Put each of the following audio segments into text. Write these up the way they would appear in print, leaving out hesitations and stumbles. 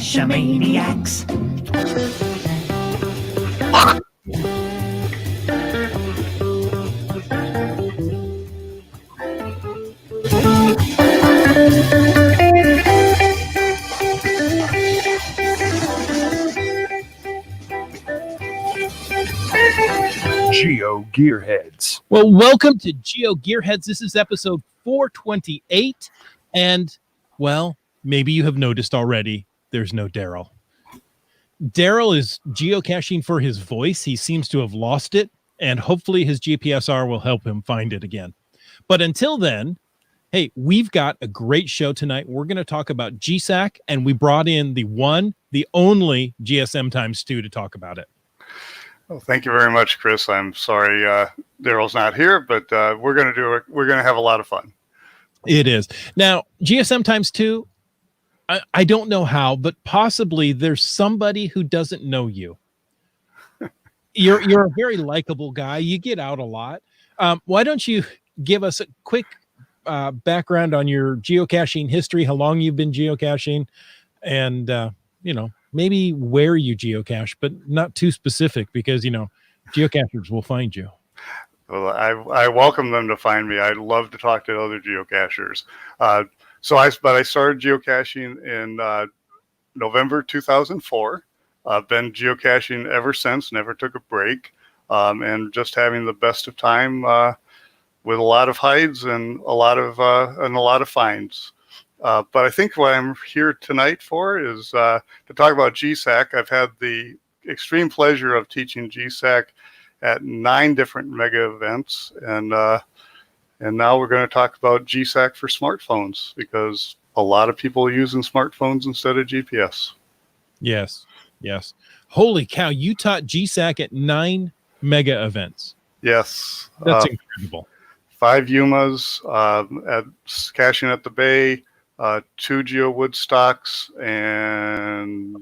Geocachomaniacs. Geo Gearheads. Well, welcome to Geo Gearheads. This is episode 428. And, well, maybe you have noticed already, there's no Daryl. Daryl is geocaching for his voice. He seems to have lost it, and hopefully his GPSR will help him find it again. But until then, hey, we've got a great show tonight. We're going to talk about Gsak, and we brought in the one, the only GSM times 2 to talk about it. Well, thank you very much, Chris. I'm sorry Daryl's not here, but we're going to do it. We're going to have a lot of fun. It is. Now, GSM times 2, I don't know how, but possibly there's somebody who doesn't know you. You're a very likable guy. You get out a lot. Why don't you give us a quick background on your geocaching history, how long you've been geocaching, and, maybe where you geocache, but not too specific because, geocachers will find you. Well, I welcome them to find me. I'd love to talk to other geocachers. But I started geocaching in November 2004. I've been geocaching ever since, never took a break, and just having the best of time with a lot of hides and a lot of finds. But I think what I'm here tonight for is to talk about Gsak. I've had the extreme pleasure of teaching Gsak at 9 different mega events, and now we're going to talk about Gsak for smartphones because a lot of people are using smartphones instead of GPS. Yes. Holy cow! You taught Gsak at 9 mega events. Yes, that's incredible. 5 Yumas at caching at the Bay. 2 Geo Woodstocks and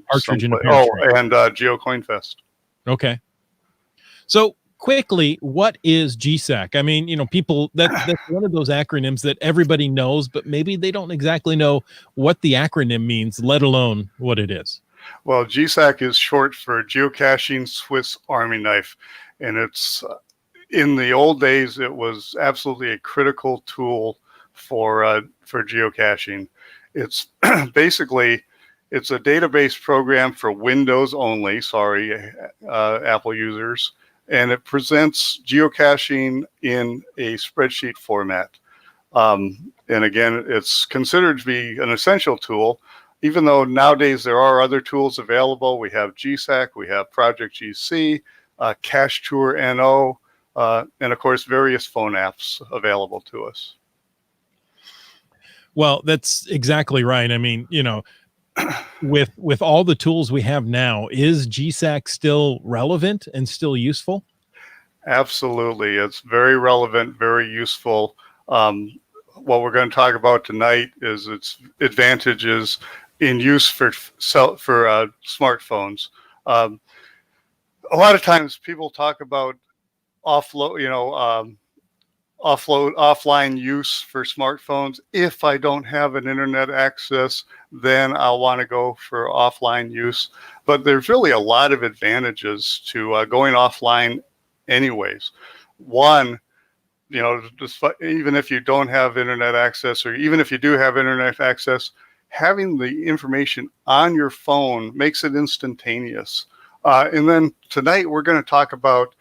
Geo Coin Fest. Okay. So quickly, what is Gsak? I mean, people that's one of those acronyms that everybody knows, but maybe they don't exactly know what the acronym means, let alone what it is. Well, Gsak is short for Geocaching Swiss Army Knife, and it's in the old days it was absolutely a critical tool for geocaching. It's basically it's a database program for Windows only. Sorry, Apple users, and it presents geocaching in a spreadsheet format. And again, it's considered to be an essential tool, even though nowadays there are other tools available. We have Gsak, we have Project GC, Cache Tour NO, and of course various phone apps available to us. Well, that's exactly right. I mean, with all the tools we have now, is Gsak still relevant and still useful? Absolutely. It's very relevant, very useful. What we're going to talk about tonight is its advantages in use for smartphones. A lot of times people talk about offline use for smartphones. If I don't have an internet access, then I'll want to go for offline use. But there's really a lot of advantages to going offline anyways. One, even if you don't have internet access, or even if you do have internet access, having the information on your phone makes it instantaneous. And then tonight we're going to talk about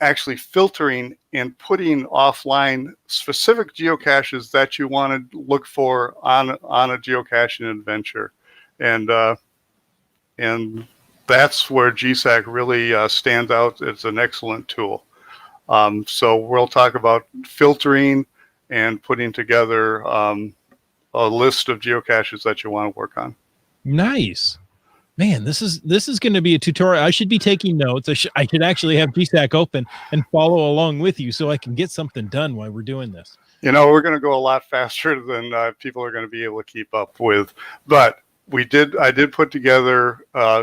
actually filtering and putting offline specific geocaches that you want to look for on a geocaching adventure. And that's where Gsak really stands out. It's an excellent tool. So we'll talk about filtering and putting together a list of geocaches that you want to work on. Nice. Man, this is going to be a tutorial. I should be taking notes. I should actually have Gsak open and follow along with you so I can get something done while we're doing this. We're going to go a lot faster than people are going to be able to keep up with. But I did put together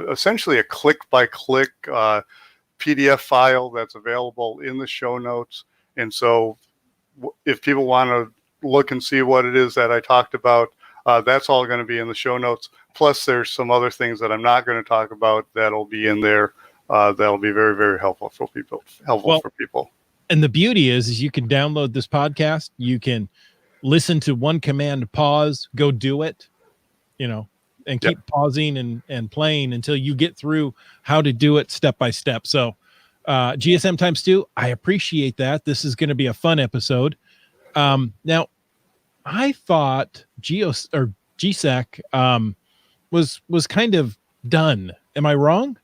essentially a click-by-click PDF file that's available in the show notes. And so if people want to look and see what it is that I talked about, that's all going to be in the show notes. plus there's some other things that I'm not going to talk about that'll be in there. That'll be very, very helpful for people. And the beauty is you can download this podcast. You can listen to one command, pause, go do it, and keep pausing and playing until you get through how to do it step by step. So GSM times 2, I appreciate that. This is going to be a fun episode. Now, I thought Gsak was kind of done. Am I wrong?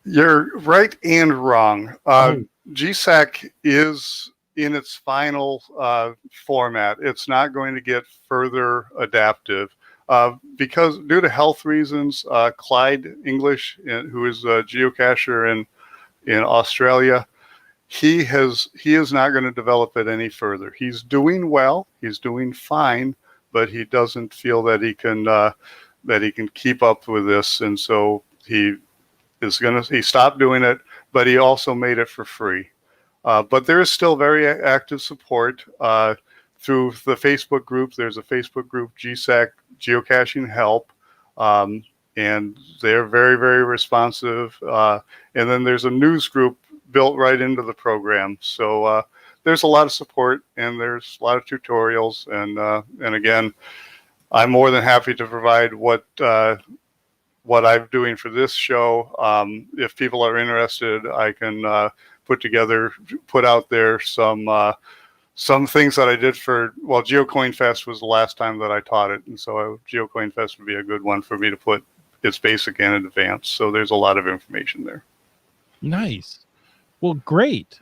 You're right and wrong. Gsak is in its final format. It's not going to get further adaptive because due to health reasons, Clyde English, who is a geocacher in Australia, he is not going to develop it any further. He's doing well. He's doing fine, but he doesn't feel that he can keep up with this, and so he stopped doing it. But he also made it for free. But there is still very active support through the Facebook group. There's a Facebook group, Gsak Geocaching Help, and they're very, very responsive. And then there's a news group built right into the program. So there's a lot of support, and there's a lot of tutorials. And again, I'm more than happy to provide what I'm doing for this show. If people are interested, I can put out there some things that I did GeoCoin Fest was the last time that I taught it, and so GeoCoin Fest would be a good one for me to put its basic and advanced. So there's a lot of information there. Nice. Well, great.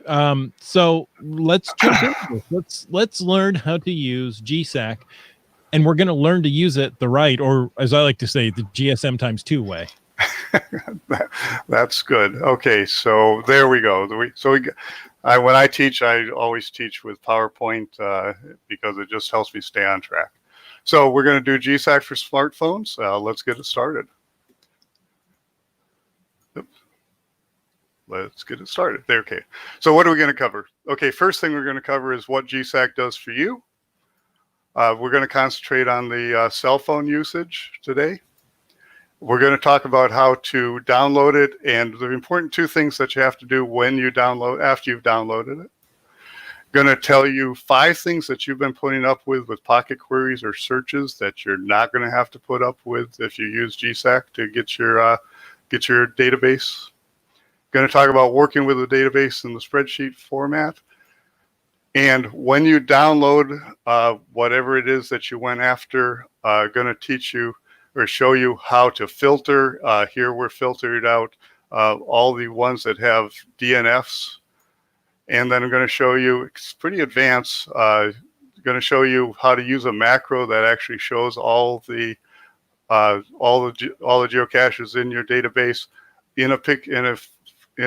So let's jump into this. Let's learn how to use Gsak, and we're going to learn to use it the right, or as I like to say, the GSM times 2 way. That's good. Okay, so there we go. When I teach, I always teach with PowerPoint because it just helps me stay on track. So we're going to do Gsak for smartphones. Let's get it started. Let's get it started. There, okay. So what are we going to cover? Okay, first thing we're going to cover is what Gsak does for you. We're going to concentrate on the cell phone usage today. We're going to talk about how to download it and the important 2 things that you have to do after you've downloaded it. Going to tell you 5 things that you've been putting up with pocket queries or searches that you're not going to have to put up with if you use Gsak to get your database. Going to talk about working with a database in the spreadsheet format. And when you download whatever it is that you went after, going to teach you or show you how to filter. Here we're filtered out all the ones that have DNFs. And then I'm going to show you, it's pretty advanced, going to show you how to use a macro that actually shows all the geocaches in your database in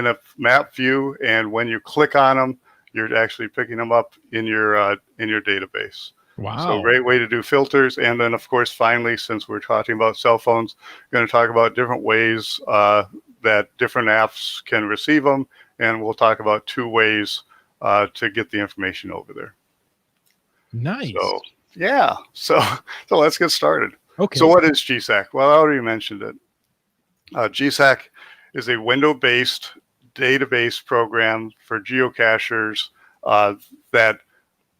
a map view, and when you click on them, you're actually picking them up in your database. Wow! So great way to do filters. And then, of course, finally, since we're talking about cell phones, we're going to talk about different ways that different apps can receive them, and we'll talk about 2 ways to get the information over there. Nice. So yeah. So let's get started. Okay. So what is Gsak? Well, I already mentioned it. Gsak is a window-based database program for geocachers that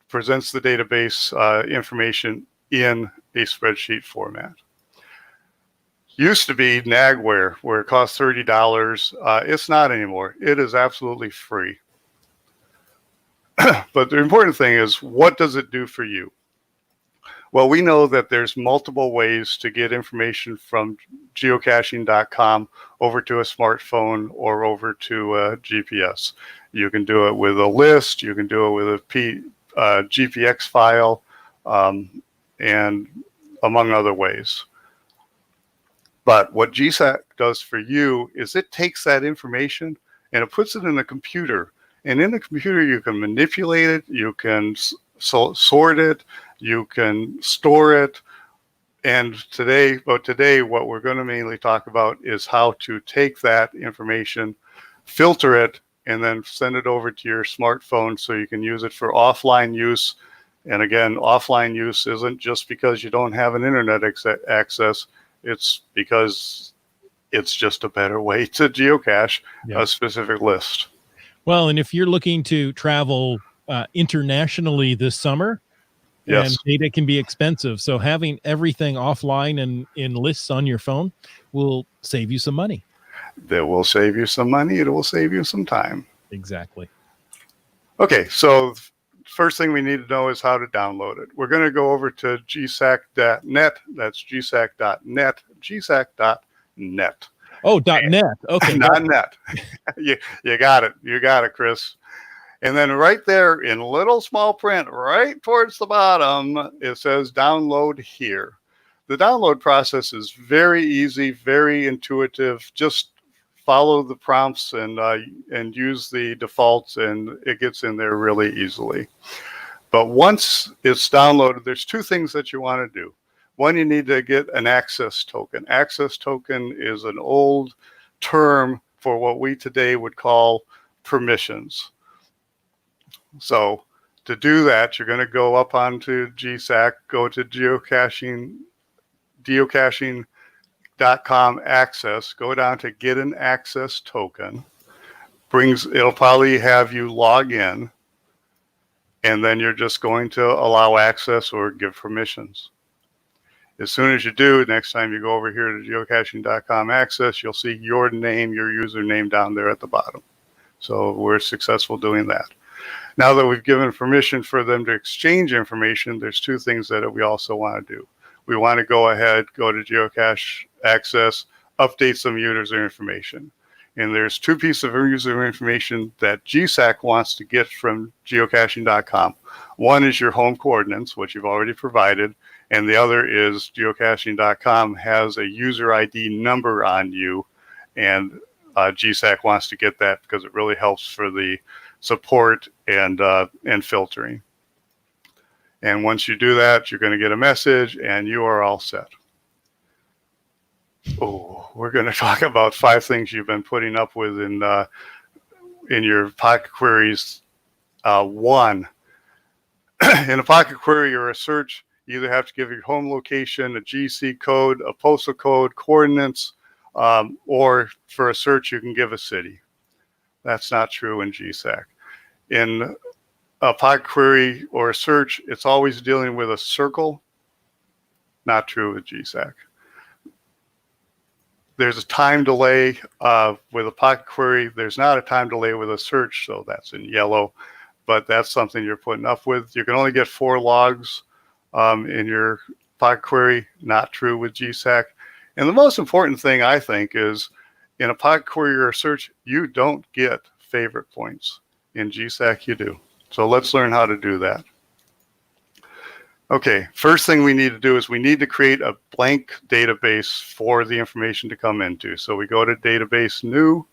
presents the database information in a spreadsheet format. Used to be Nagware, where it costs $30. It's not anymore. It is absolutely free. But the important thing is, what does it do for you? Well, we know that there's multiple ways to get information from geocaching.com over to a smartphone or over to a GPS. You can do it with a list. You can do it with a GPX file, and among other ways. But what Gsak does for you is it takes that information and it puts it in a computer. And in the computer, you can manipulate it, you can sort it, you can store it. And today, what we're going to mainly talk about is how to take that information, filter it, and then send it over to your smartphone so you can use it for offline use And again, offline use isn't just because you don't have an internet access. It's because it's just a better way to geocache a specific list. Well, and if you're looking to travel internationally this summer, Yes. and data can be expensive, so having everything offline and in lists on your phone will save you some money. That will save you some money. It will save you some time. Exactly. Okay, so first thing we need to know is how to download it. We're going to go over to gsak.net. That's gsak.net, gsak.net. Oh, .net. Okay. Not net. You got it. You got it, Chris. And then right there in little small print, right towards the bottom, it says download here. The download process is very easy, very intuitive. Just follow the prompts and use the defaults, and it gets in there really easily. But once it's downloaded, there's two things that you want to do. One, you need to get an access token. Access token is an old term for what we today would call permissions. So to do that, you're going to go up onto Gsak, go to geocaching.com access, go down to get an access token. It'll probably have you log in, and then you're just going to allow access or give permissions. As soon as you do, next time you go over here to geocaching.com access, you'll see your name, your username down there at the bottom. So we're successful doing that. Now that we've given permission for them to exchange information, there's two things that we also want to do. We want to go ahead, go to Geocache Access, update some user information. And there's two pieces of user information that Gsak wants to get from geocaching.com. One is your home coordinates, which you've already provided, and the other is geocaching.com has a user ID number on you, and Gsak wants to get that because it really helps for the support and filtering. And once you do that, you're going to get a message and you are all set. Oh, we're going to talk about 5 things you've been putting up with in your pocket queries. 1, in a pocket query or a search, you either have to give your home location, a GC code, a postal code, coordinates, or for a search, you can give a city. That's not true in Gsak. In a pocket query or a search, it's always dealing with a circle. Not true with Gsak. There's a time delay with a pocket query. There's not a time delay with a search, so that's in yellow, but that's something you're putting up with. You can only get 4 logs in your pocket query. Not true with Gsak. And the most important thing, I think, is in a pocket query or a search, you don't get favorite points. In Gsak, you do. So let's learn how to do that. Okay, first thing we need to do is we need to create a blank database for the information to come into. So we go to database new,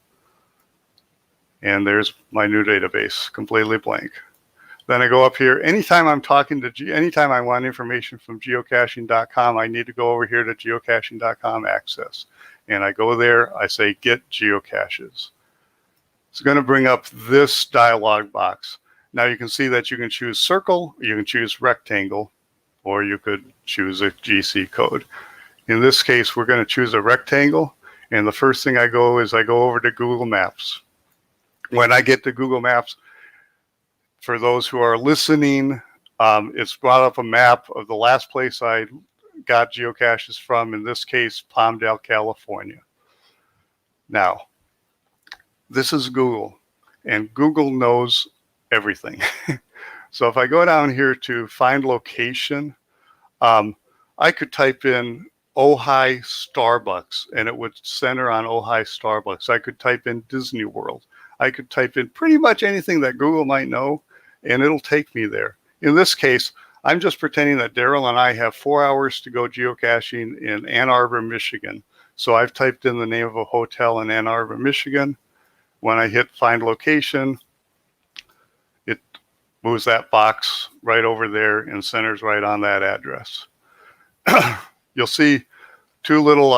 and there's my new database, completely blank. Then I go up here. Anytime I'm talking to anytime I want information from geocaching.com, I need to go over here to geocaching.com access. And I go there, I say get geocaches. It's going to bring up this dialog box. Now you can see that you can choose circle, you can choose rectangle, or you could choose a GC code. In this case, we're going to choose a rectangle. And the first thing I go over to Google Maps. When I get to Google Maps, for those who are listening, it's brought up a map of the last place I got geocaches from, in this case, Palmdale, California. Now, this is Google, and Google knows everything. So if I go down here to find location, I could type in Ojai Starbucks, and it would center on Ojai Starbucks. I could type in Disney World. I could type in pretty much anything that Google might know, and it'll take me there. In this case, I'm just pretending that Daryl and I have 4 hours to go geocaching in Ann Arbor, Michigan. So I've typed in the name of a hotel in Ann Arbor, Michigan. When I hit find location, it moves that box right over there and centers right on that address. You'll see two little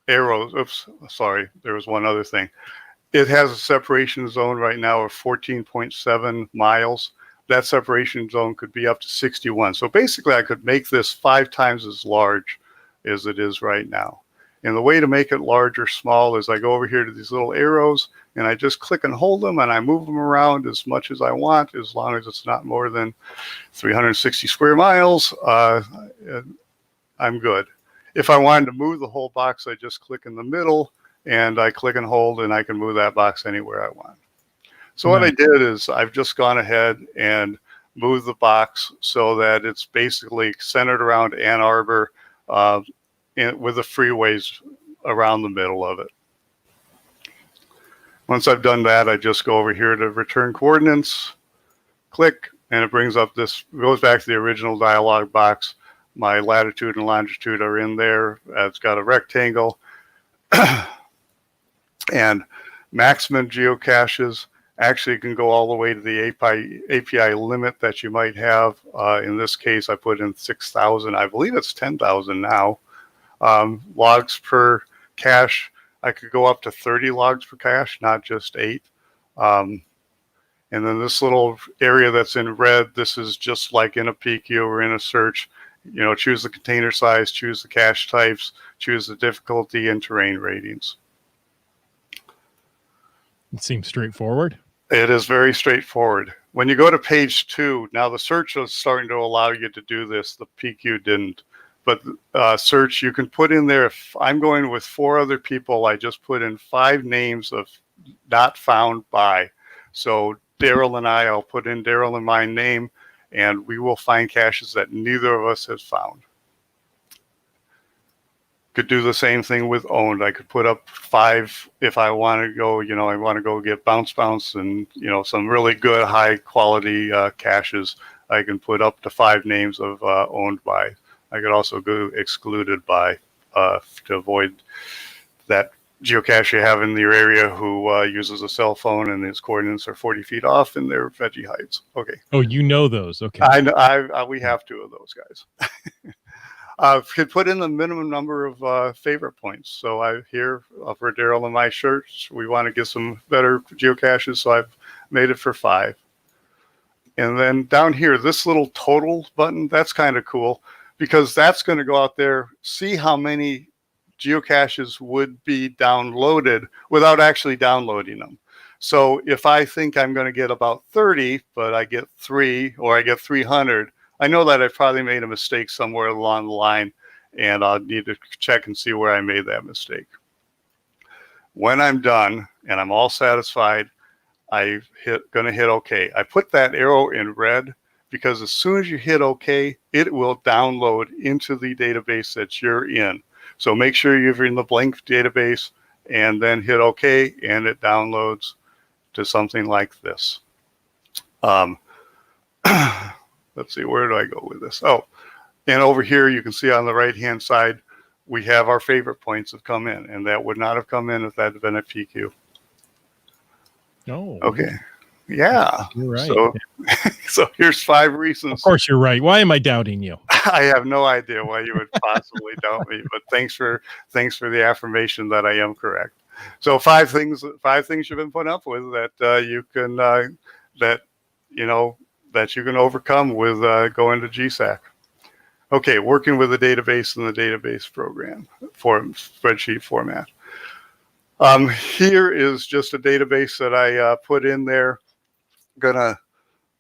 arrows. Oops, sorry, there was one other thing. It has a separation zone right now of 14.7 miles. that separation zone could be up to 61. So basically I could make this 5 times as large as it is right now. And the way to make it large or small is I go over here to these little arrows and I just click and hold them and I move them around as much as I want, as long as it's not more than 360 square miles. I'm good. If I wanted to move the whole box, I just click in the middle and I click and hold and I can move that box anywhere I want. So what I did is I've just gone ahead and moved the box so that it's basically centered around Ann Arbor with the freeways around the middle of it. Once I've done that, I just go over here to return coordinates, click, and it brings up this, goes back to the original dialog box. My latitude and longitude are in there. It's got a rectangle. And maximum geocaches actually can go all the way to the API limit that you might have. In this case, I put in 6,000. I believe it's 10,000 now. Logs per cache, I could go up to 30 logs per cache, not just 8. And then this little area that's in red, this is just like in a PQ or in a search. You know, choose the container size, choose the cache types, choose the difficulty and terrain ratings. It seems straightforward. It is very straightforward. When you go to page 2, now the search is starting to allow you to do this. The PQ didn't. But search, you can put in there, if I'm going with 4 other people, I just put in 5 names of not found by. So Daryl and I'll put in Daryl and my name, and we will find caches that neither of us has found. Could do the same thing with owned. I could put up 5 if I want to go, you know, I want to go get bounce and, you know, some really good high quality caches. I can put up to 5 names of owned by. I could also go excluded by to avoid that geocache you have in your area who uses a cell phone and his coordinates are 40 feet off in their veggie heights. Okay. Oh, you know those. Okay. We have 2 of those guys. Could put in the minimum number of favorite points. So I here for Daryl and my shirts, we want to get some better geocaches, so I've made it for 5. And then down here, this little total button, that's kind of cool because that's going to go out there, see how many geocaches would be downloaded without actually downloading them. So if I think I'm going to get about 30, but I get 3 or I get 300, I know that I probably made a mistake somewhere along the line, and I'll need to check and see where I made that mistake. When I'm done and I'm all satisfied, I'm going to hit OK. I put that arrow in red because as soon as you hit OK, it will download into the database that you're in. So make sure you're in the blank database and then hit OK, and it downloads to something like this. Let's see, where do I go with this? Oh, and over here you can see on the right-hand side, we have our favorite points have come in, and that would not have come in if that had been a PQ. Oh. Okay. Yeah. You're right. So here's 5 reasons. Of course you're right. Why am I doubting you? I have no idea why you would possibly doubt me, but thanks for the affirmation that I am correct. So 5 things you've been put up with that you can that you can overcome with going to Gsak. Okay, working with the database in the database program for spreadsheet format. Here is just a database that I put in there.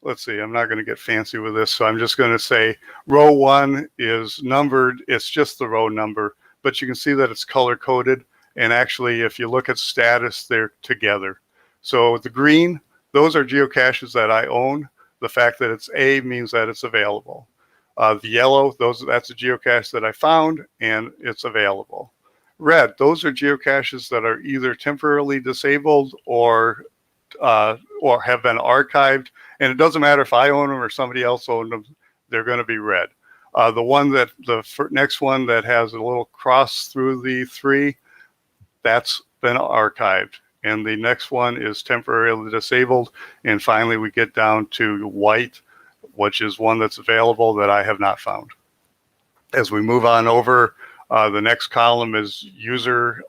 Let's see, I'm not going to get fancy with this, so I'm just going to say row 1 is numbered. It's just the row number, but you can see that it's color coded. And actually, if you look at status, they're together. So the green, those are geocaches that I own. The fact that it's A means that it's available. The yellow, that's a geocache that I found and it's available. Red, those are geocaches that are either temporarily disabled or have been archived. And it doesn't matter if I own them or somebody else owns them, they're going to be red. The next one that has a little cross through the 3, that's been archived. And the next one is temporarily disabled. And finally, we get down to white, which is one that's available that I have not found. As we move on over, the next column is user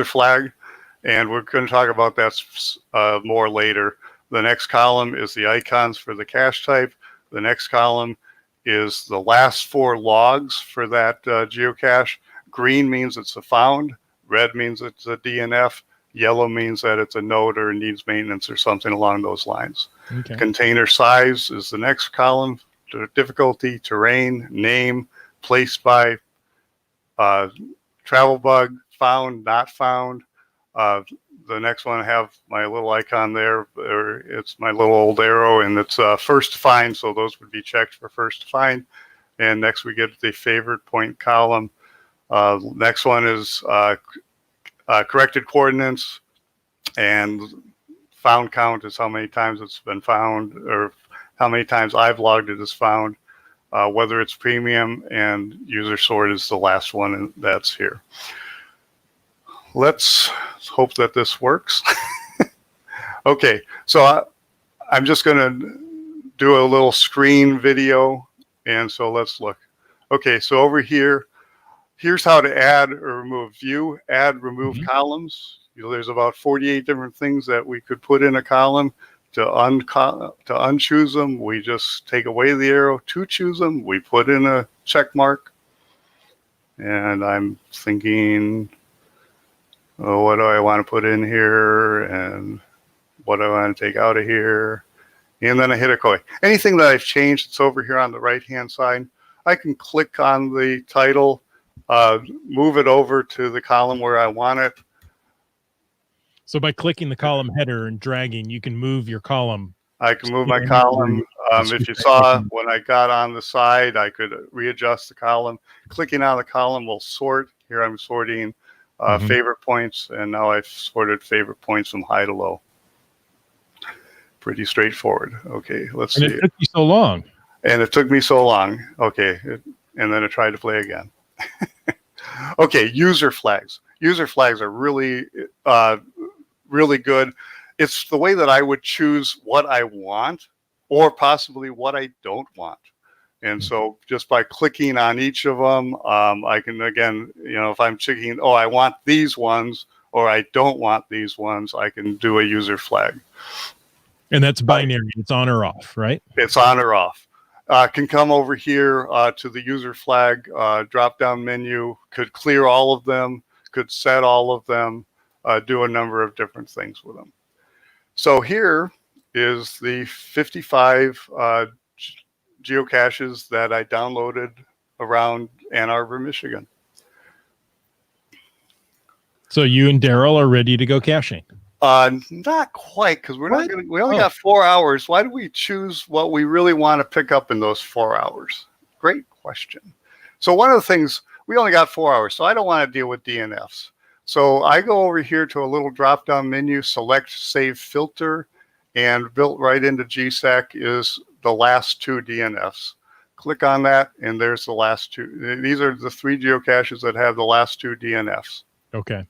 flag. And we're going to talk about that more later. The next column is the icons for the cache type. The next column is the last 4 logs for that geocache. Green means it's a found. Red means it's a DNF. Yellow means that it's a node or needs maintenance or something along those lines. Okay. Container size is the next column. Difficulty, terrain, name, placed by, travel bug, found, not found. The next one I have my little icon there, or it's my little old arrow, and it's first to find, so those would be checked for first to find. And next we get the favorite point column. Next one is corrected coordinates, and found count is how many times it's been found, or how many times I've logged it as found, whether it's premium, and user sort is the last one, and that's here. Let's hope that this works. Okay, so I'm just going to do a little screen video, and so let's look. Okay, so over here, here's how to add or remove. View, add, remove columns. There's about 48 different things that we could put in a column. To unchoose them, we just take away the arrow. To choose them, we put in a check mark. And I'm thinking, oh, what do I want to put in here? And what do I want to take out of here? And then I hit OK. Anything that I've changed, it's over here on the right-hand side. I can click on the title, move it over to the column where I want it. So by clicking the column header and dragging, you can move your column. I can move my column. If you saw when I got on the side, I could readjust the column. Clicking on the column will sort. Here I'm sorting favorite points, and now I've sorted favorite points from high to low. Pretty straightforward. Okay, let's see. And it took you so long. And it took me so long. Okay, and then I tried to play again. Okay, user flags. User flags are really, really good. It's the way that I would choose what I want or possibly what I don't want. And so just by clicking on each of them, I can, again, if I'm checking, oh, I want these ones or I don't want these ones, I can do a user flag. And that's binary. It's on or off, right? It's on or off. Can come over here to the user flag drop-down menu, could clear all of them, could set all of them, do a number of different things with them. So here is the 55 geocaches that I downloaded around Ann Arbor, Michigan. So you and Daryl are ready to go caching? Not quite, because we only got 4 hours. Why do we choose what we really want to pick up in those 4 hours? Great question. So one of the things, we only got 4 hours, so I don't want to deal with DNFs. So I go over here to a little drop-down menu, select Save Filter, and built right into Gsak is the last 2 DNFs. Click on that, and there's the last 2. These are the 3 geocaches that have the last 2 DNFs. Okay.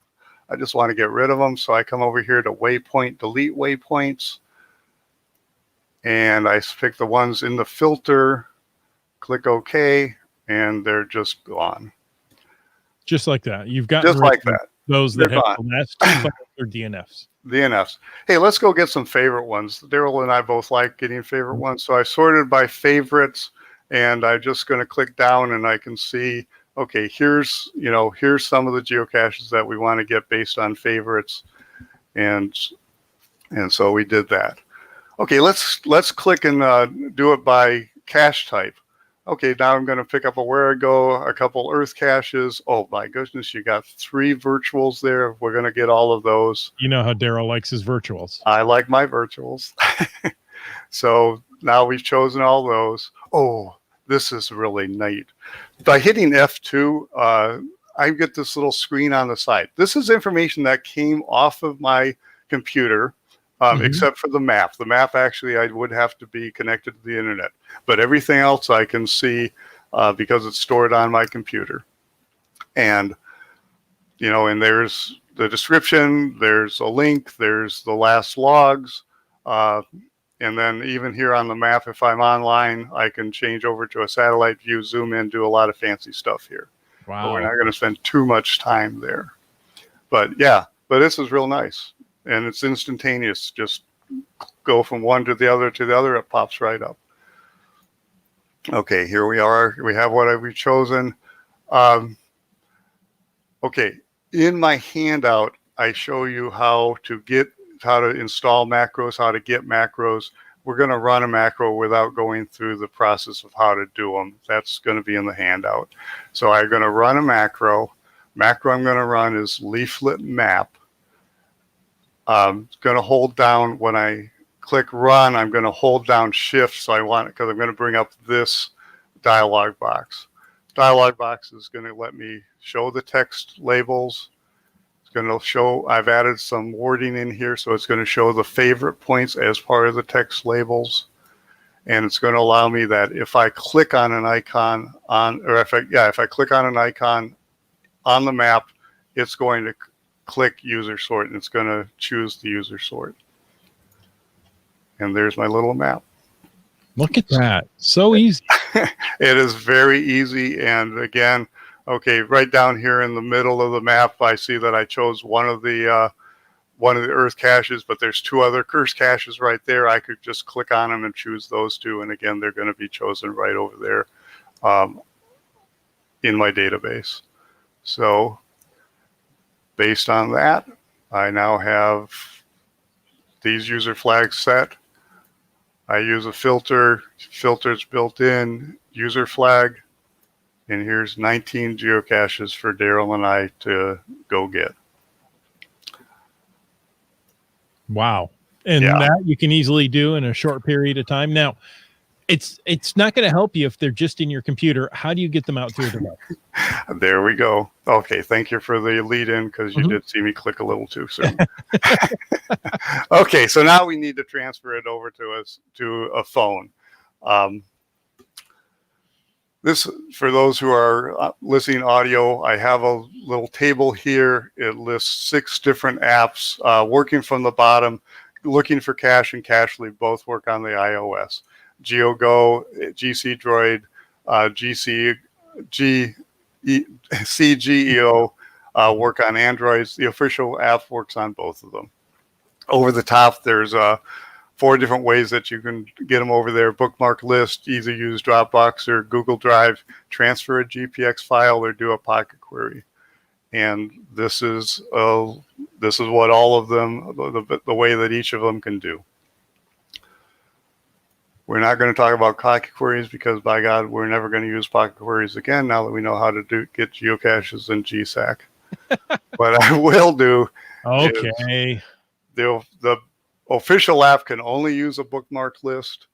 I just want to get rid of them, so I come over here to waypoint, delete waypoints, and I pick the ones in the filter, click OK, and they're just gone. Just like that. You've got just like that. Those that have the last 2 are DNFs. DNFs. Hey, let's go get some favorite ones. Daryl and I both like getting favorite ones, so I sorted by favorites, and I'm just going to click down, and I can see. Okay, here's some of the geocaches that we want to get based on favorites, and so we did that. Okay, let's click and do it by cache type. Okay, now I'm going to pick up a Wherigo, a couple Earth caches. Oh my goodness, you got 3 virtuals there. We're going to get all of those. You know how Daryl likes his virtuals. I like my virtuals. So now we've chosen all those. Oh, this is really neat. By hitting F2, I get this little screen on the side. This is information that came off of my computer, except for the map. The map, actually, I would have to be connected to the internet. But everything else I can see because it's stored on my computer. And, and there's the description, there's a link, there's the last logs. And then even here on the map, if I'm online, I can change over to a satellite view, zoom in, do a lot of fancy stuff here. Wow. But we're not going to spend too much time there. But yeah, but this is real nice, and it's instantaneous. Just go from one to the other, it pops right up. Okay, here we are. We have what we've chosen. Okay, in my handout, I show you how to install macros, how to get macros. We're going to run a macro without going through the process of how to do them. That's going to be in the handout. So I'm going to run a macro. Macro I'm going to run is leaflet map. I'm going to hold down, when I click run, I'm going to hold down shift. So because I'm going to bring up this dialog box. Dialog box is going to let me show the text labels. Going to show, I've added some wording in here, so it's going to show the favorite points as part of the text labels, and it's going to allow me that if I click on an icon if I click on an icon on the map, it's going to click user sort, and it's going to choose the user sort. And there's my little map. Look at that, so easy. It is very easy, and again, okay, right down here in the middle of the map, I see that I chose one of the Earth caches, but there's two other Earth caches right there. I could just click on them and choose those two, and again, they're going to be chosen right over there in my database. So based on that, I now have these user flags set. I use a filter. Filter's built in, user flag. And here's 19 geocaches for Daryl and I to go get. Wow. And that you can easily do in a short period of time. Now, it's not going to help you if they're just in your computer. How do you get them out to a device? There we go. Okay, thank you for the lead in, because you did see me click a little too soon. Okay, so now we need to transfer it over to a phone. This, for those who are listening audio, I have a little table here. It lists 6 different apps. Working from the bottom, looking for cache and cache leave both work on the iOS. GeoGo, GC Droid, CGEO work on Androids. The official app works on both of them. Over the top, there's 4 different ways that you can get them over there. Bookmark list, either use Dropbox or Google Drive, transfer a GPX file, or do a pocket query. And this is what all of them, the way that each of them can do. We're not going to talk about pocket queries because, by God, we're never going to use pocket queries again now that we know how to get geocaches in Gsak. What I will do is the official app can only use a bookmark list.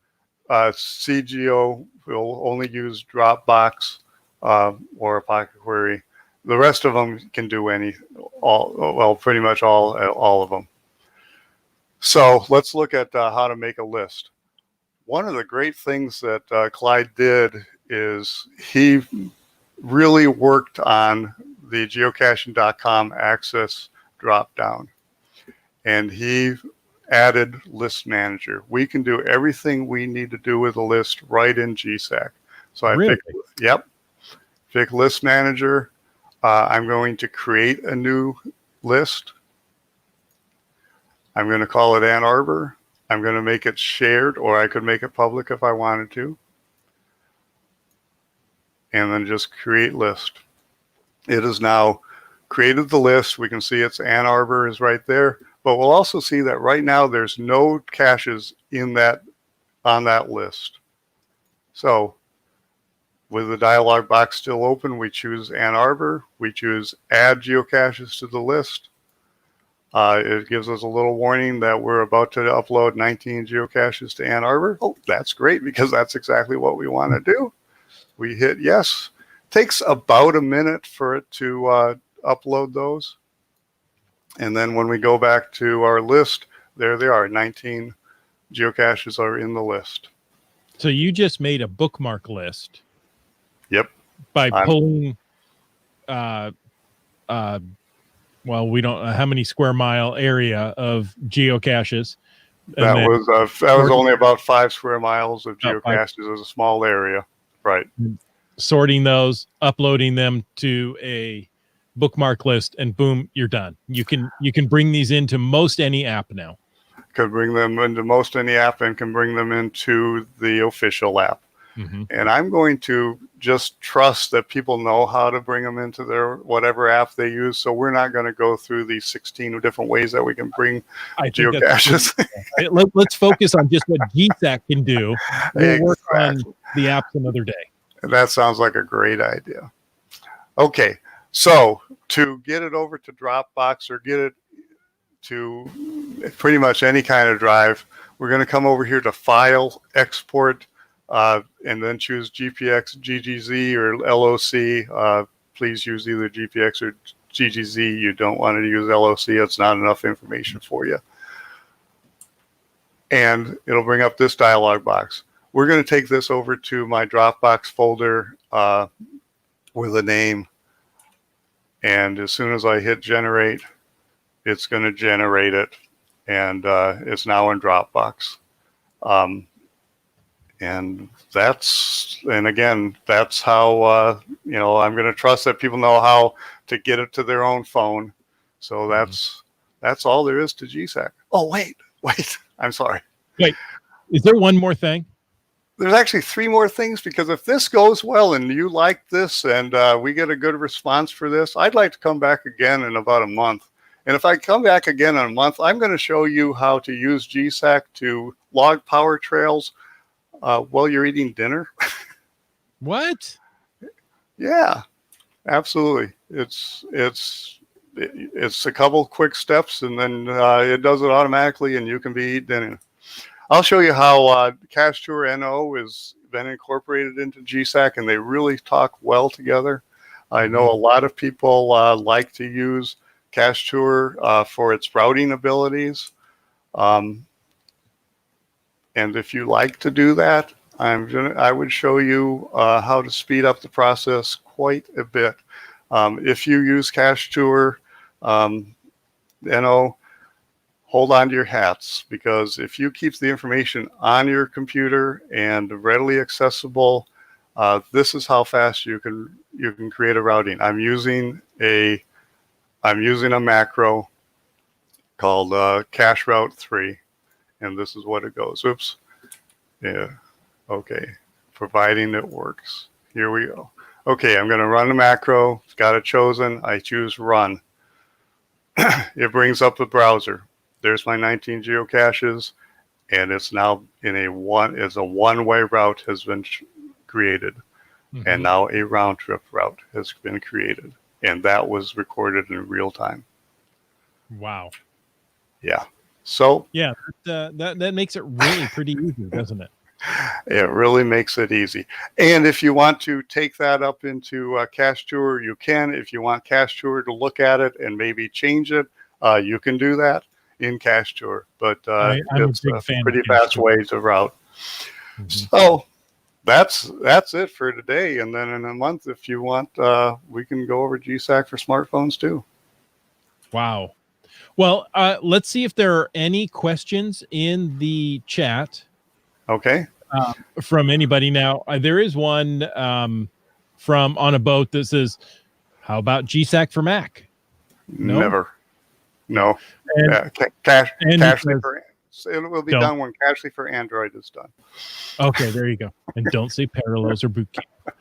CGO will only use Dropbox or a pocket query. The rest of them can do pretty much all of them. So let's look at how to make a list. One of the great things that Clyde did is he really worked on the geocaching.com access dropdown, and he added list manager. We can do everything we need to do with a list right in Gsak. So I pick list manager. I'm going to create a new list. I'm going to call it Ann Arbor. I'm going to make it shared, or I could make it public if I wanted to. And then just create list. It is now created the list. We can see it's Ann Arbor is right there, but we'll also see that right now there's no caches on that list. So with the dialog box still open, we choose Ann Arbor. We choose add geocaches to the list. It gives us a little warning that we're about to upload 19 geocaches to Ann Arbor. Oh, that's great, because that's exactly what we want to do. We hit yes. Takes about a minute for it to upload those. And then when we go back to our list, there they are. 19 geocaches are in the list. So you just made a bookmark list. Yep. By pulling well, we don't know how many square mile area of geocaches. That was only about 5 square miles of geocaches. It was a small area, right? Sorting those, uploading them to a bookmark list, and boom, you're done. You can bring these into most any app now. Could bring them into most any app and can bring them into the official app. Mm-hmm. And I'm going to just trust that people know how to bring them into their whatever app they use. So we're not going to go through these 16 different ways that we can bring geocaches. Let's focus on just what Gsak can do. We'll work on the apps another day. That sounds like a great idea. Okay, so to get it over to Dropbox or get it to pretty much any kind of drive, we're going to come over here to File, Export, and then choose GPX, GGZ, or LOC. Please use either GPX or GGZ. You don't want to use LOC. It's not enough information for you. And it'll bring up this dialog box. We're going to take this over to my Dropbox folder with a name. And as soon as I hit generate, it's going to generate it. And it's now in Dropbox. And again, that's how, I'm going to trust that people know how to get it to their own phone. So that's all there is to Gsak. Oh, wait, I'm sorry. Wait, is there one more thing? There's actually 3 more things, because if this goes well and you like this and we get a good response for this, I'd like to come back again in about a month. And if I come back again in a month, I'm going to show you how to use Gsak to log power trails while you're eating dinner. What? Yeah, absolutely. It's a couple quick steps, and then it does it automatically, and you can be eating dinner. I'll show you how Cache Tour NO has been incorporated into Gsak, and they really talk well together. I know a lot of people like to use Cache Tour for its routing abilities. And if you like to do that, I would show you how to speed up the process quite a bit. If you use Cache Tour, NO, hold on to your hats, because if you keep the information on your computer and readily accessible, this is how fast you can create a routing. I'm using a macro called Cache Route 3, and this is what it goes. Oops. Yeah. Okay. Providing it works. Here we go. Okay, I'm going to run the macro. It's got it chosen. I choose run. It brings up the browser. There's my 19 geocaches, and it's now in a one-way route has been created. Mm-hmm. And now a round trip route has been created, and that was recorded in real time. Wow. Yeah. So yeah, that makes it really pretty easy, doesn't it? It really makes it easy. And if you want to take that up into Cache Tour, you can. If you want Cache Tour to look at it and maybe change it, you can do that in Cache Tour. But it's a pretty fast way to route. Mm-hmm. So that's it for today. And then in a month, if you want, we can go over Gsak for smartphones too. Wow. Well, let's see if there are any questions in the chat. Okay. From anybody now. There is one from On a Boat that says, how about Gsak for Mac? No? Never. No. And, Cachely for it will be done when Cachely for Android is done. Okay, there you go. And don't say Parallels or Boot Camp.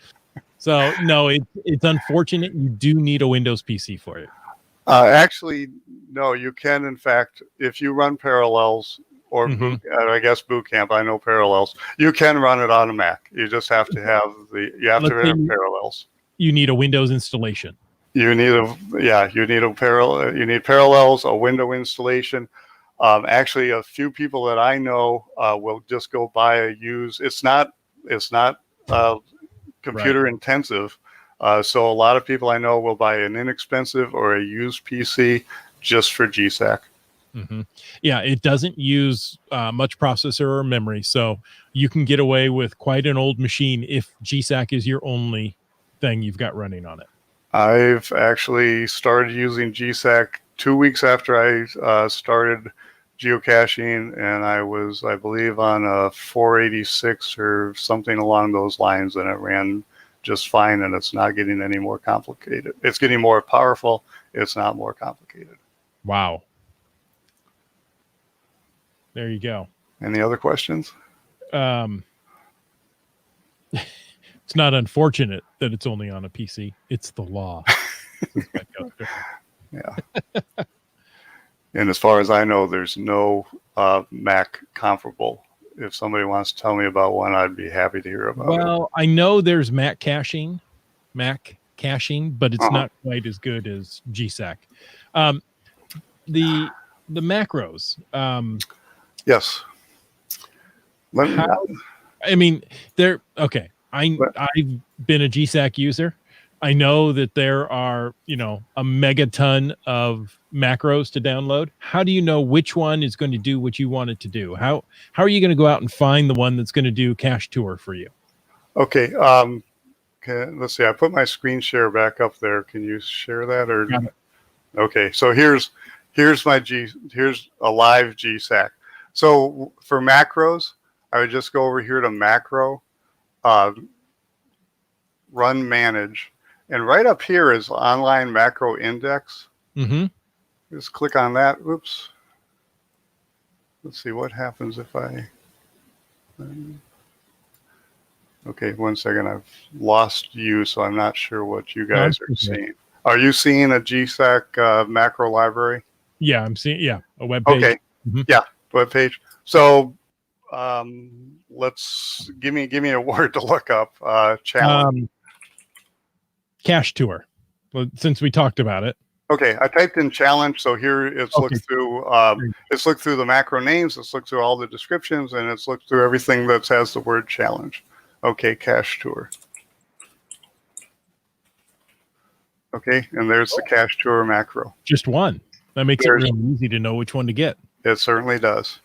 So, no, it's unfortunate. You do need a Windows PC for it. Actually, no, you can, in fact, if you run Parallels, or I guess Boot Camp, I know Parallels, you can run it on a Mac. You just have to have Parallels. You need a Windows installation. You need Parallels, a window installation. Actually, a few people that I know will just go buy a used. It's not computer intensive. So a lot of people I know will buy an inexpensive or a used PC just for Gsak. Mm-hmm. Yeah, it doesn't use much processor or memory, so you can get away with quite an old machine if Gsak is your only thing you've got running on it. I've actually started using Gsak 2 weeks after I started geocaching, and I believe, on a 486 or something along those lines, and it ran just fine, and it's not getting any more complicated. It's getting more powerful. It's not more complicated. Wow. There you go. Any other questions? It's not unfortunate that it's only on a PC. It's the law. Yeah. And as far as I know, there's no Mac comparable. If somebody wants to tell me about one, I'd be happy to hear about it. Well, I know there's Mac caching, but it's not quite as good as Gsak. The macros. Yes. I mean, they're okay. I've been a Gsak user. I know that there are, a megaton of macros to download. How do you know which one is going to do what you want it to do? How are you going to go out and find the one that's going to do cache tour for you? Okay. Let's see. I put my screen share back up there. Can you share that? Or okay. So here's a live Gsak. So for macros, I would just go over here to macro, run manage. And right up here is online macro index. Mm-hmm. Just click on that. Oops. Let's see what happens if I. Okay, 1 second. I've lost you, so I'm not sure what you guys are seeing. Are you seeing a Gsak macro library? Yeah, I'm seeing. Yeah, a web page. Okay. Mm-hmm. Yeah, web page. So let's give me a word to look up. Challenge. Cache tour. Well, since we talked about it. Okay, I typed in challenge, so here it's looked through. It's looked through the macro names. It's looked through all the descriptions, and it's looked through everything that has the word challenge. Okay, cache tour. Okay, and there's the cache tour macro. Just one. That makes it really easy to know which one to get. It certainly does.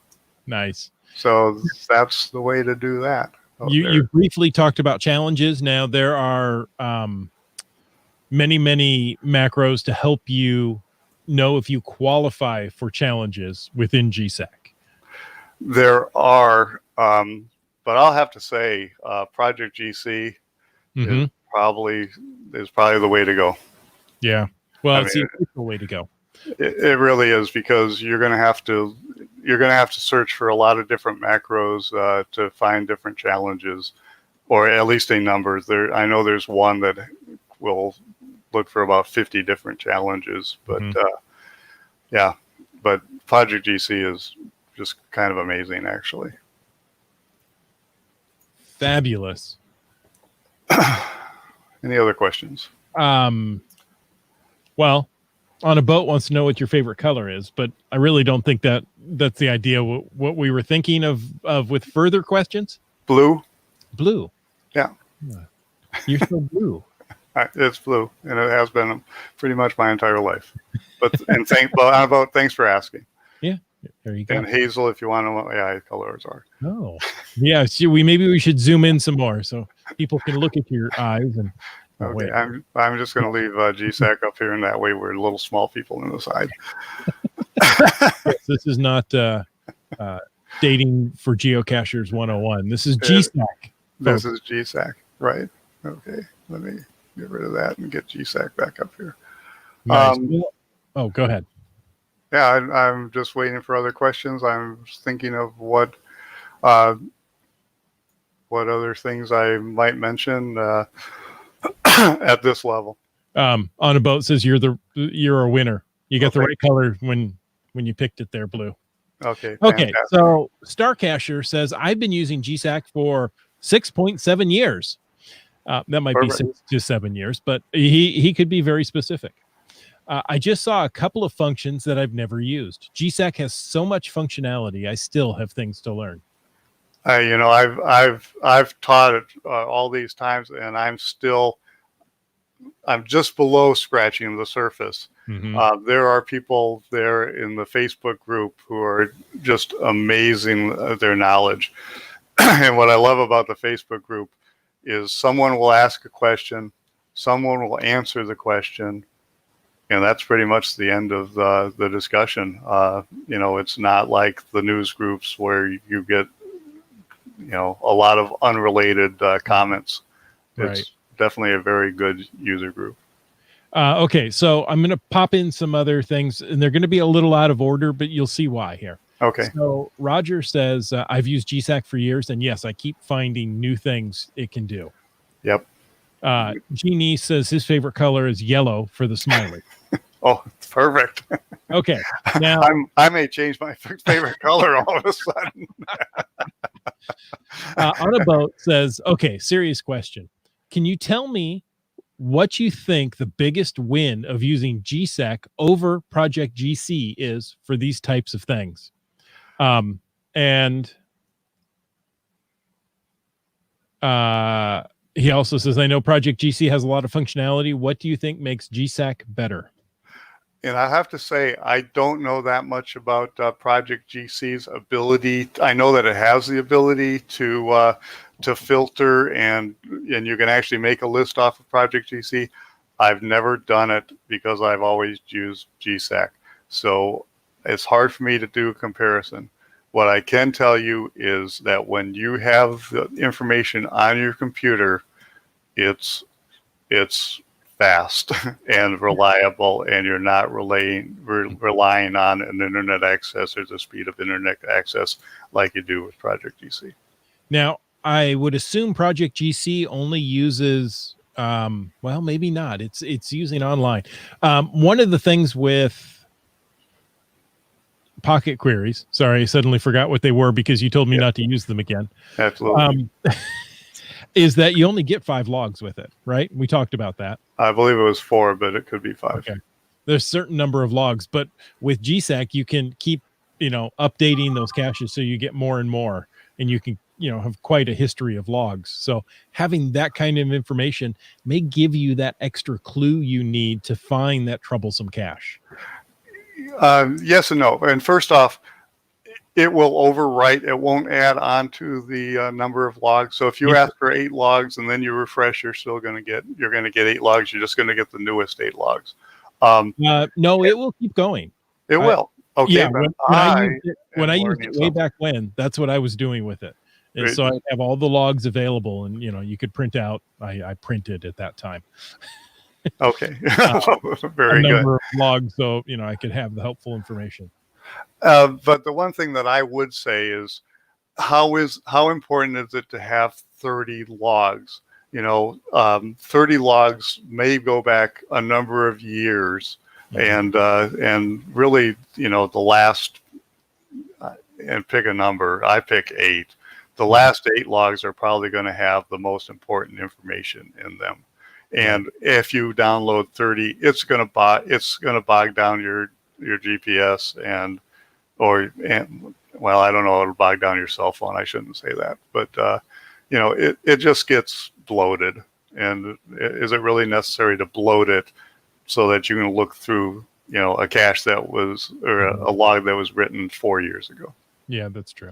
Nice. So that's the way to do that. You briefly talked about challenges. Now there are many macros to help you know if you qualify for challenges within Gsak. There are, but I'll have to say, Project GC is probably the way to go. Yeah, well, it's the official way to go. It really is, because you're going to have to search for a lot of different macros to find different challenges, or at least a number. I know there's one that will look for about 50 different challenges, but but Project GC is just kind of amazing, actually. Fabulous. Any other questions? Well, On a Boat wants to know what your favorite color is, but I really don't think that's the idea. What we were thinking of with further questions. Blue. Yeah. You're so blue. It's blue, and it has been pretty much my entire life. But thanks for asking. Yeah, there you go. And hazel, if you want to know what my eye colors are. Oh, yeah. See, maybe we should zoom in some more so people can look at your eyes. And okay, I'm just going to leave Gsak up here, and that way we're little small people on the side. Yes, this is not dating for geocachers 101. This is Gsak. This is Gsak, right? Okay, let me get rid of that and get Gsak back up here. Nice. Go ahead. Yeah, I'm just waiting for other questions. I'm thinking of what other things I might mention at this level. On a Boat says you're a winner. You got the right color when you picked it there, blue. Okay. Okay. So Starcacher says I've been using Gsak for 6.7 years. That might be 6 to 7 years, but he could be very specific. I just saw a couple of functions that I've never used. Gsak has so much functionality. I still have things to learn. I've taught it all these times, and I'm just below scratching the surface. Mm-hmm. There are people there in the Facebook group who are just amazing at their knowledge. And what I love about the Facebook group is someone will ask a question, someone will answer the question, and that's pretty much the end of the discussion. It's not like the news groups where you get, a lot of unrelated comments. Right. It's definitely a very good user group. Okay, so I'm going to pop in some other things, and they're going to be a little out of order, but you'll see why here. Okay. So Roger says, I've used Gsak for years, and yes, I keep finding new things it can do. Yep. Jeannie says his favorite color is yellow for the smiley. Oh, it's perfect. Okay. Now I may change my favorite color all of a sudden. On a Boat says, okay, serious question. Can you tell me what you think the biggest win of using Gsak over Project GC is for these types of things? And he also says, I know Project GC has a lot of functionality. What do you think makes Gsak better? And I have to say, I don't know that much about Project GC's ability. I know that it has the ability to filter, and you can actually make a list off of Project GC. I've never done it because I've always used Gsak. So it's hard for me to do a comparison. What I can tell you is that when you have the information on your computer, it's fast and reliable, and you're not relying on an internet access or the speed of internet access like you do with Project GC. Now, I would assume Project GC only uses, well, maybe not. It's using online. One of the things with Pocket Queries, sorry, I suddenly forgot what they were because you told me not to use them again. Absolutely. Is that you only get 5 logs with it, right? We talked about that. I believe it was 4, but it could be 5. Okay. There's a certain number of logs, but with Gsak, you can keep, updating those caches so you get more and more, and you can, have quite a history of logs. So having that kind of information may give you that extra clue you need to find that troublesome cache. Yes and no. And first off, it will overwrite. It won't add on to the number of logs. So if you ask for 8 logs and then you refresh, you're going to get 8 logs. You're just going to get the newest 8 logs. No, it will keep going. It will. Okay. Yeah. When I used it way back when, that's what I was doing with it. And so I have all the logs available, and you could print out. I printed at that time. Okay. Very good. Number of logs, so I could have the helpful information. But the one thing that I would say is how important is it to have 30 logs? 30 logs may go back a number of years, and really, the last, and pick a number. I pick 8. The last 8 logs are probably going to have the most important information in them. And if you download 30, it's going to bog down your GPS well, I don't know, it'll bog down your cell phone. I shouldn't say that, but it just gets bloated. And is it really necessary to bloat it so that you can look through, a cache that was, or a log that was written 4 years ago? Yeah, that's true.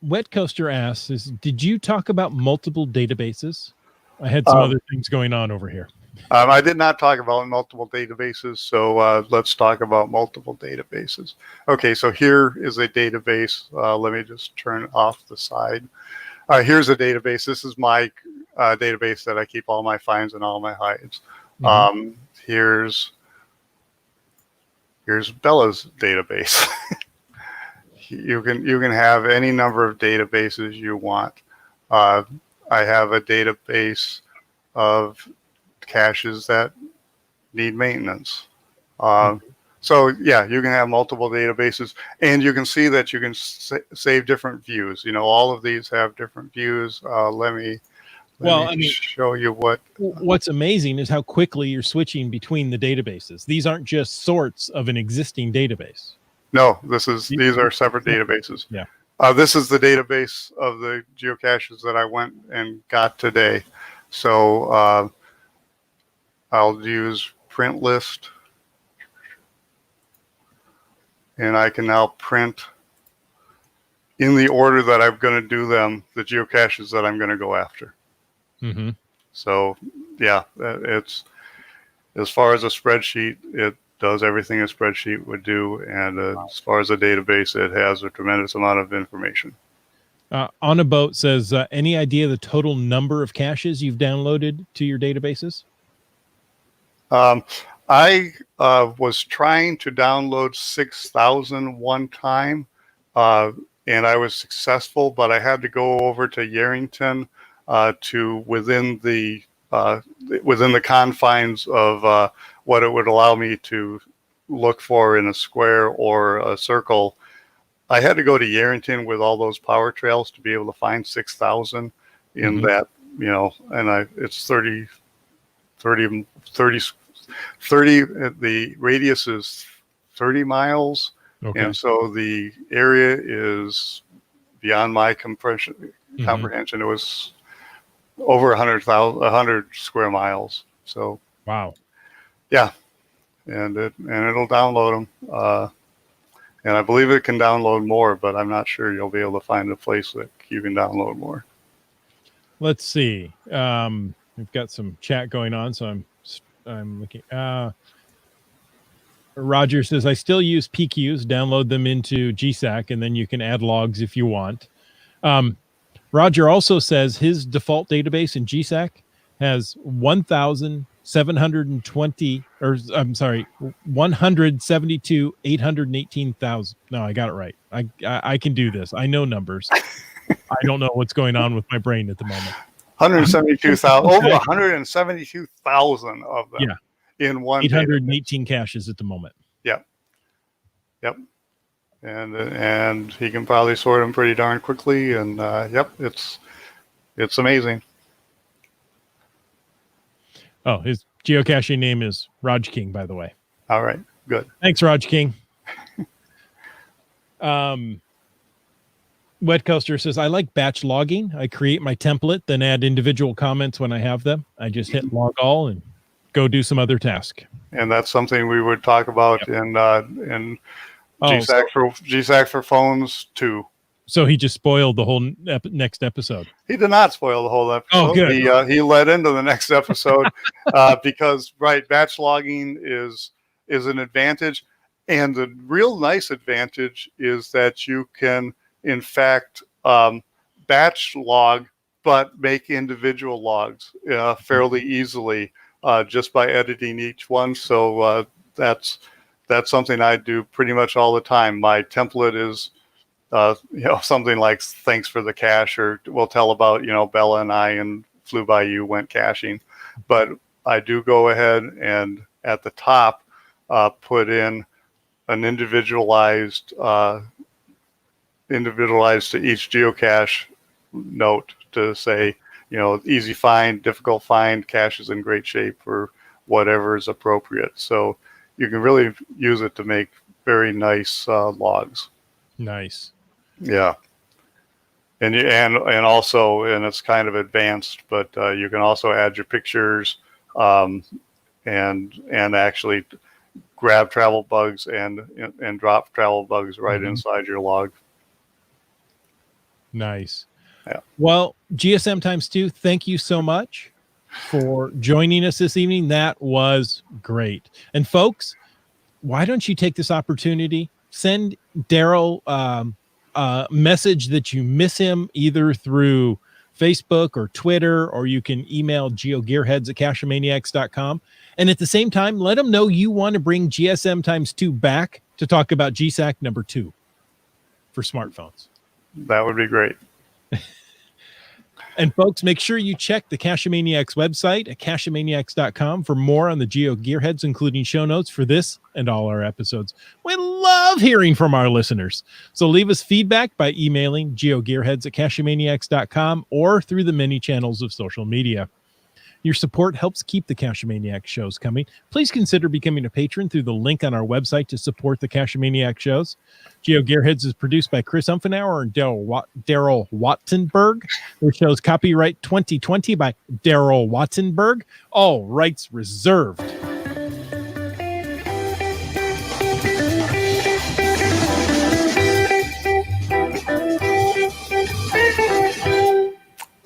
Wet Coaster asks, did you talk about multiple databases? I had some other things going on over here. I did not talk about multiple databases, so let's talk about multiple databases. Okay, so here is a database. Let me just turn off the side. Here's a database. This is my database that I keep all my finds and all my hides. Here's Bella's database. You can have any number of databases you want. I have a database of caches that need maintenance. So yeah, you can have multiple databases, and you can see that you can save different views. All of these have different views. Let me show you what's amazing is how quickly you're switching between the databases. These aren't just sorts of an existing database. No, these are separate databases. Yeah. This is the database of the geocaches that I went and got today. So I'll use print list, and I can now print in the order that I'm going to do them, the geocaches that I'm going to go after. So yeah, it's, as far as a spreadsheet, it does everything a spreadsheet would do, and as far as a database, it has a tremendous amount of information. On a Boat says, any idea the total number of caches you've downloaded to your databases? I was trying to download 6,000 one time, and I was successful, but I had to go over to Yarrington to within the confines of what it would allow me to look for in a square or a circle. I had to go to Yarrington with all those power trails to be able to find 6,000 in that, and it's 30, the radius is 30 miles. Okay. And so the area is beyond my comprehension. It was over 100 square miles. So, wow. Yeah. And it'll download them. And I believe it can download more, but I'm not sure you'll be able to find a place that you can download more. Let's see. We've got some chat going on, so I'm looking. Roger says, I still use PQs, download them into Gsak, and then you can add logs if you want. Roger also says his default database in Gsak has 172,818,000. No, I got it right. I can do this. I know numbers. I don't know what's going on with my brain at the moment. 172,000, over 172,000 of them. Yeah. In one 818 caches at the moment. Yep. And he can probably sort them pretty darn quickly. And it's amazing. Oh, his geocaching name is Raj King, by the way. All right, good. Thanks, Raj King. Wet Coaster says, I like batch logging. I create my template, then add individual comments when I have them. I just hit log all and go do some other task. And that's something we would talk about in Gsak for phones too. So he just spoiled the whole next episode. He did not spoil the whole episode. Oh, good. He led into the next episode because batch logging is an advantage, and the real nice advantage is that you can, in fact, batch log but make individual logs fairly easily just by editing each one. So that's something I do pretty much all the time. My template is something like thanks for the cache, or we'll tell about, Bella and I and Flew By You went caching. But I do go ahead and at the top put in an individualized to each geocache note to say, easy find, difficult find, cache is in great shape, or whatever is appropriate. So you can really use it to make very nice logs. Nice. Yeah. And also, and it's kind of advanced, but you can also add your pictures and actually grab travel bugs and drop travel bugs right inside your log. Nice. Yeah. Well, GSM times 2, thank you so much for joining us this evening. That was great. And folks, why don't you take this opportunity, send Daryl a message that you miss him either through Facebook or Twitter, or you can email geogearheads@cacheamaniacs.com. And at the same time, let him know you want to bring GSM times 2 back to talk about GSAC number 2 for smartphones. That would be great. And folks, make sure you check the Cacheamaniacs website at cacheamaniacs.com for more on the Geo Gearheads, including show notes for this and all our episodes. We love hearing from our listeners. So leave us feedback by emailing geogearheads@cacheamaniacs.com or through the many channels of social media. Your support helps keep the Cacheamaniacs shows coming. Please consider becoming a patron through the link on our website to support the Cacheamaniacs shows. Geo Gearheads is produced by Chris Umfenauer and Daryl Wattenberg. The show's copyright 2020 by Daryl Wattenberg. All rights reserved.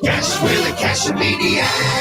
Cache with a Cacheamaniac.